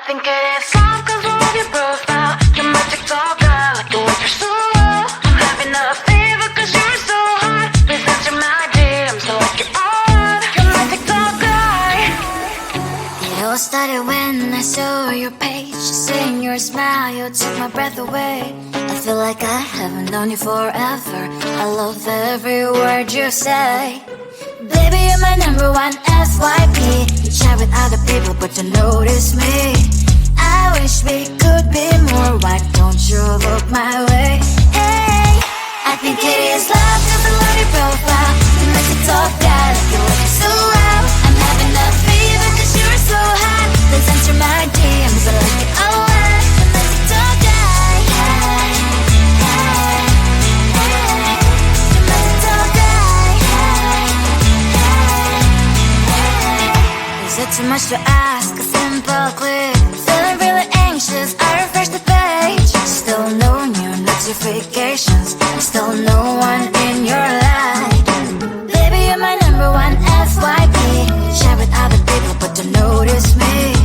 think it is soft cause I love your profile. You're my TikTok girl, like the way you're so low. I'm having a fever cause you're so hot. Please answer my DMs, so like you're on. You're my TikTok guy. It all started when I saw your page. Seeing your smile, you took my breath away. I feel like I haven't known you forever. I love every word you say. Baby, you're my number one FYP. You chat with other people but you notice me. I wish we could be more. Why don't you look my way? Hey, I think it is love cause I love your profile. You make it talk that you look so well. I'm having a fever cause you're so hot. Please answer my DMs, I like it a lot. You make it talk that. Hey, hey, hey. You make it talk that. Is it too much to ask? A simple click. Feeling really anxious, I refresh the page. Still no new notifications. Still no one in your life. Baby, you're my number one FYP. Share with other people but don't notice me.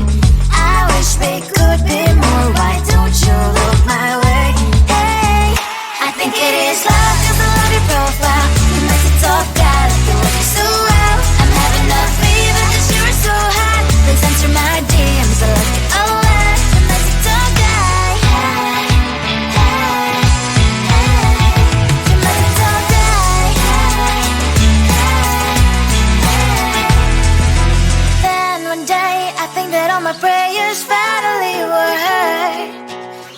I wish we could be more. Why don't you look my way? Hey, I think it is love cause I love your profile. You make it talk that you look so well. I'm having a fever cause you're so hot. Please answer my DMs, I like it a lot. You make it talk that. Hey, hey, hey. You make it talk that. Hey, hey, hey. Then one day I think that all my prayers finally were heard.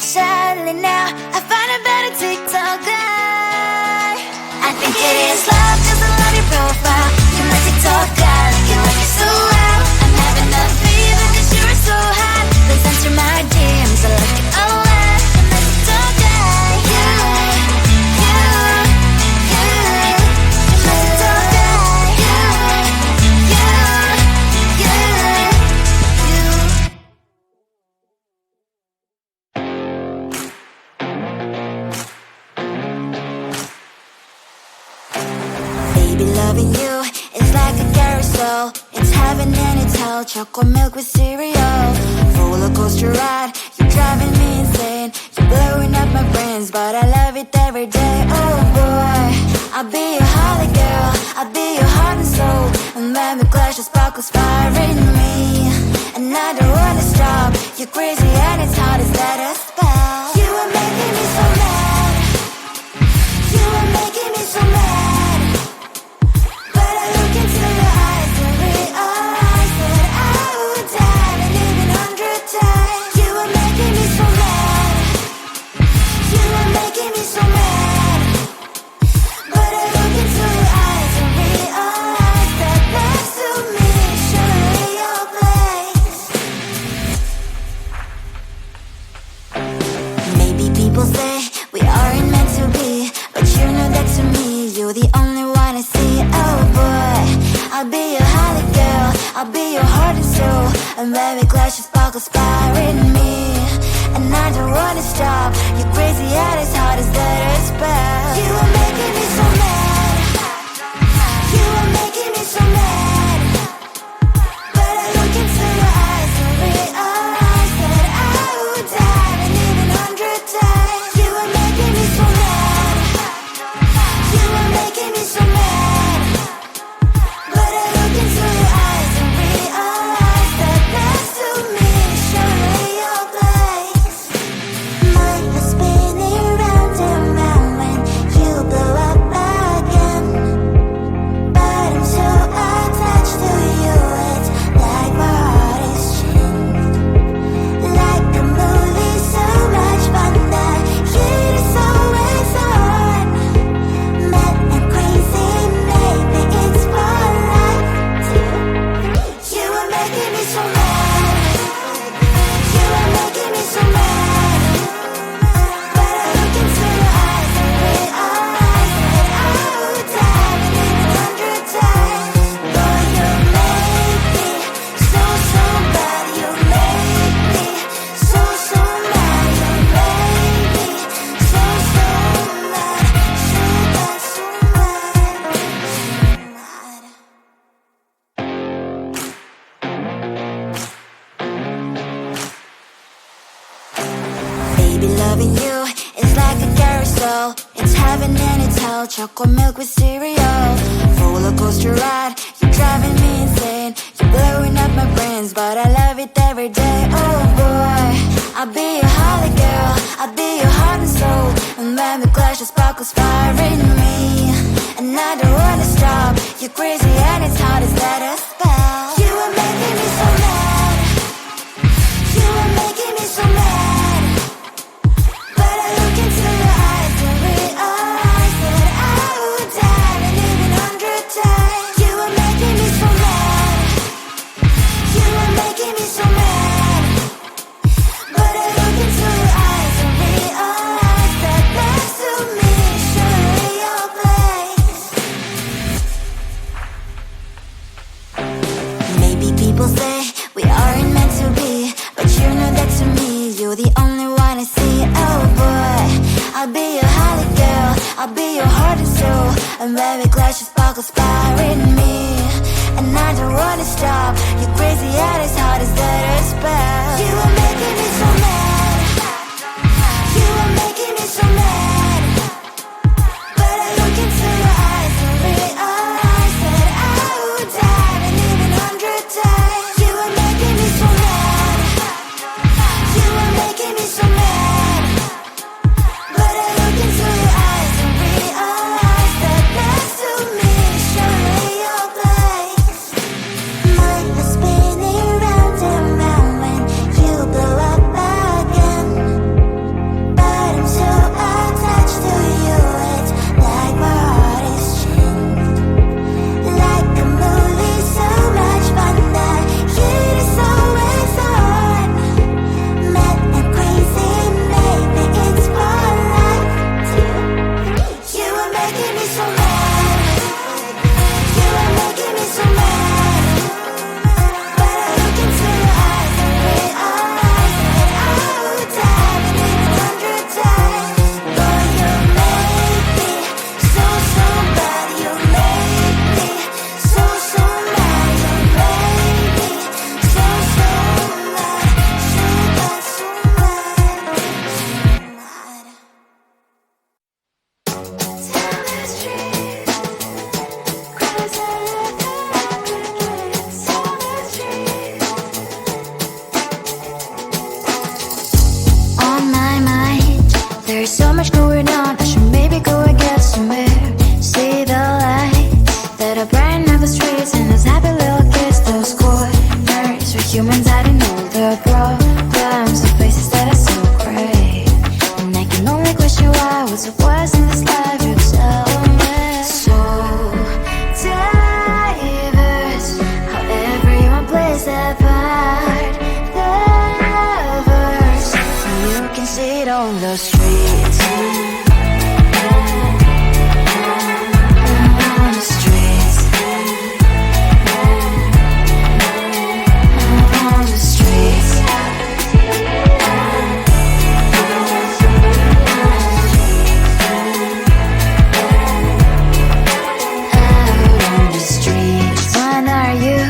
Sadly now I find a better TikTok guy. I think it is love cause I love your profile. You make it talk guy, you like it so well. I'm having a fever cause you're so hot. Please answer my DMs, I like it a lot. You make it talk guy. You make it talk guy. Baby, loving you is like a carousel. It's heaven and it's hell. Chocolate milk with cereal. Roller coaster ride, you're driving me insane. You're blowing up my brains, but I love it every day. Oh boy, I'll be your holly girl. I'll be your heart and soul. And when we clash, the sparkles fire in me. And I don't wanna stop. You're crazy and it's hard as let us spell. You are making me so mad. You are making me so mad. But I look into your eyes and realize that I would die and even 100 times. You are making me so mad. You are making me so mad. But I look into your eyes and realize that next to me should be your place. tell. Chocolate milk with cereal. Roller coaster ride, you're driving me insane. You're blowing up my brains, but I love it every day. Oh boy, I'll be your holly girl, I'll be your heart and soul. And when we clash, the sparkles fire in me. And I don't wanna stop. You're crazy and it's hard as let us spell. You are making me so mad. You are making me so mad. But I look into your eyes and realize that I would die and even 100 times. You are making me so mad. You are making me so mad. But I look into your eyes and realize that next to me is surely your place. Maybe people say we aren't meant to be, but you know that to me, you're the only one I see. Oh boy, I'll be your holly girl, I'll be your heart and soul. And when we clash, the sparkles fire in me. And I don't wanna stop. You're crazy and as hard as that a spell. You are making me so mad. You are making me so mad. But I look into your eyes and realize that I would die and even 100 times. You are making me so mad. You are making me so mad. But I look into your eyes and realize that next to me is surely your place. Mind was spinning round and round when you blow up again. But I'm so attached to you, it's like my heart is chained. Like a movie, so much fun that heat is always on. Mad and crazy, maybe it's for life. You are making me so mad. You are making me so mad. But I look into your eyes and realize that I would die and even 100 times. Boy, you make me so, so bad. You make me so, so mad. You make me so, so mad. So bad, so mad, so mad. Tell the street, 'cause I live in tell the street. On my mind, there's so much going on. I should maybe go and get somewhere. See the lights that are brighten up the streets, and those happy little kids, those corners where humans hiding all their problems, the faces that are so gray. And I can only question why, what's the worst in this life, you tell me. So diverse, how everyone plays their part. Lovers, you can see it on the streets. On the streets. On the streets. Out on the streets. When are you?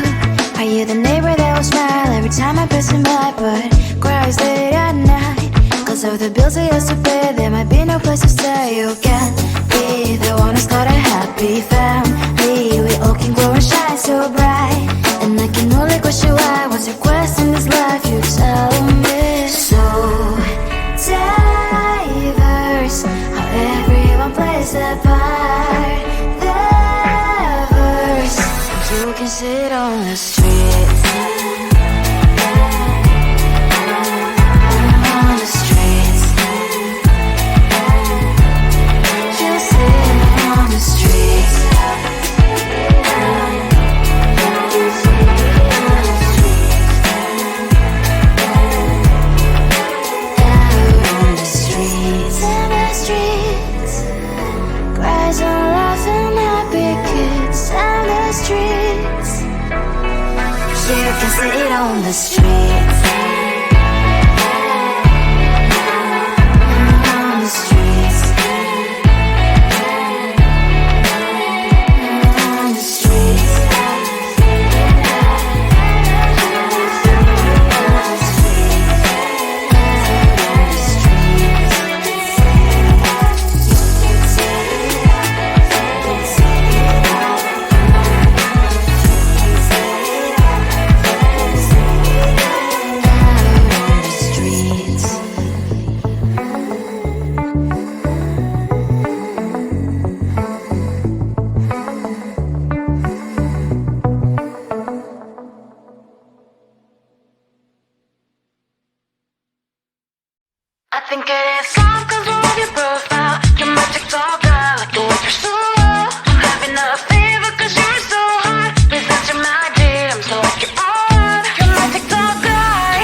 Are you the neighbor that will smile every time I pass him by, but cries late at night? 'Cause of the bills I used to pay, there might be no place to stay. You can be the one who's got a happy family. We all can grow and shine so bright. And I can only question why, what's your quest in this life, you tell me. So diverse, how everyone plays their part. Lovers, you can sit on the streets. On the streets. You sit on the streets. Out on the streets. In the streets. Cries and laughing, happy kids. On the streets. You can sit on the streets. On the streets. On the streets. On the streets. think it is soft cause I love your profile. You're my TikTok guy, like the way you're so low. I'm having a fever cause you're so hot. Please answer my DMs, so like you're on. You're my TikTok guy.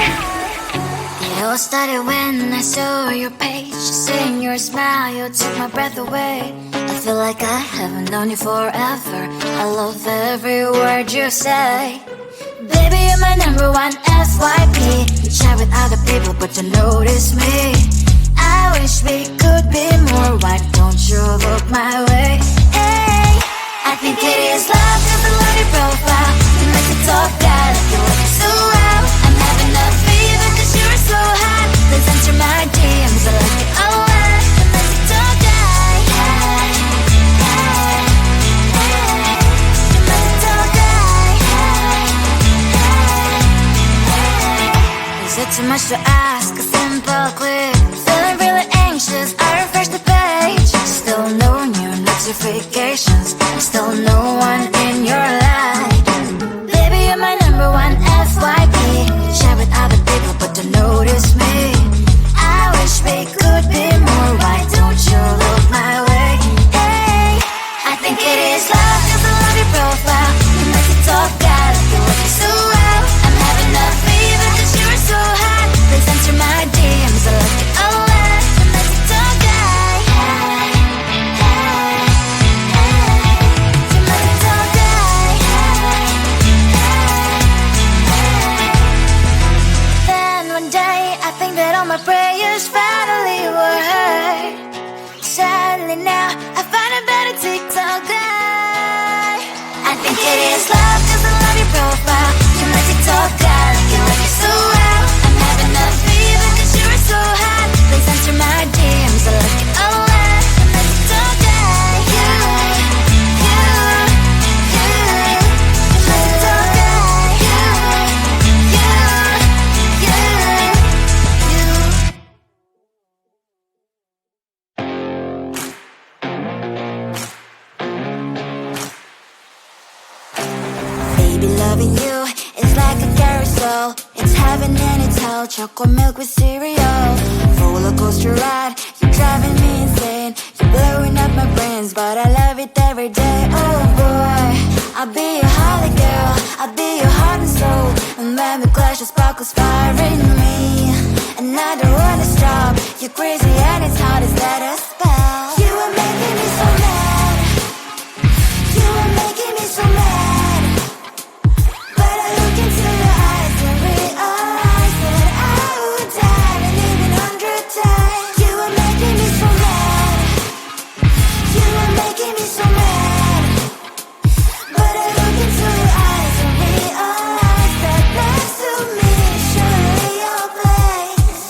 It all started when I saw your page. Seeing your smile, you took my breath away. I feel like I haven't known you forever. I love every word you say. Baby, you're my number one FYP. You chat with other people, but you notice me. I wish we could be more. Why don't you look my way? Hey, I think it is love cause I love your profile. You make me talk guy like you look so well. I'm having a fever cause you're so hot. Please answer my DMs, I like it a lot. You make me talk guy. Hey, hey, hey. You make me talk guy. Is it too much to ask? A simple click. Feeling really anxious, I refresh the page. Still no new notifications. Still no one in your life. Baby, you're my number one FYP. Share with other people, but don't notice me. I wish we could be more. Why don't you look my way? Hey, I think it is love cause I love your profile. You make it talk guy like you look so well. I'm having a fever cause you're so hot. Please answer my DMs, I like it a lot. You make it talk guy. Hey, hey, hey. You make it talk guy. Hey, hey, hey. Then one day I think that all my prayers finally were heard. Sadly now I find a better TikTok guy. I think it is love cause I love your profile. You my TikTok guy like you look so well. I'm having a fever cause you're so hot. Please answer my DMs, I like it a lot. You my TikTok guy. You my TikTok guy. Baby, loving you is like a carousel. It's heaven and it's hell. Chocolate milk with cereal. Roller coaster ride. You're driving me insane. You're blowing up my brains, but I love it every day. Oh boy, I'll be your holly girl. I'll be your heart and soul. And when we clash, the sparkles fire in me. And I don't wanna stop. You're crazy and it's hard as that a spell. You are making me so mad. You are making me so mad. But I look into your eyes and realize that I would die and even 100 times. You are making me so mad. You are making me so mad. But I look into your eyes and realize that next to me is surely your place.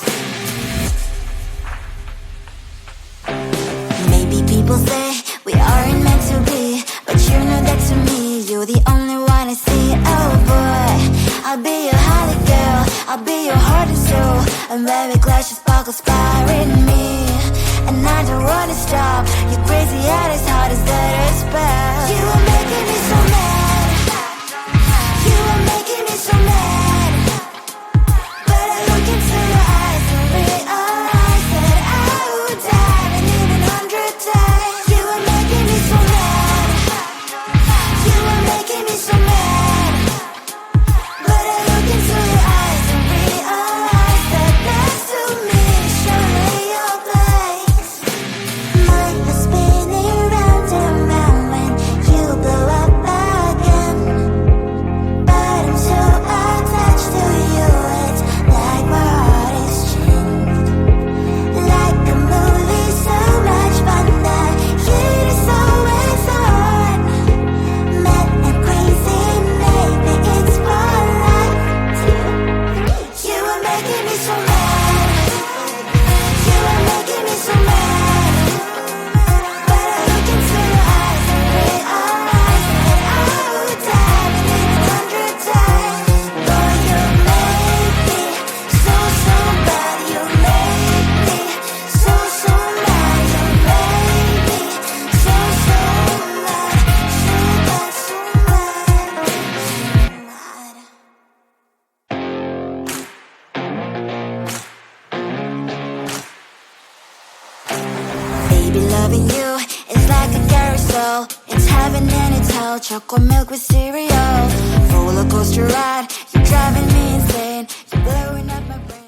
tell. Chocolate milk with cereal. Roller coaster ride, you're driving me insane. You're blowing up my brain.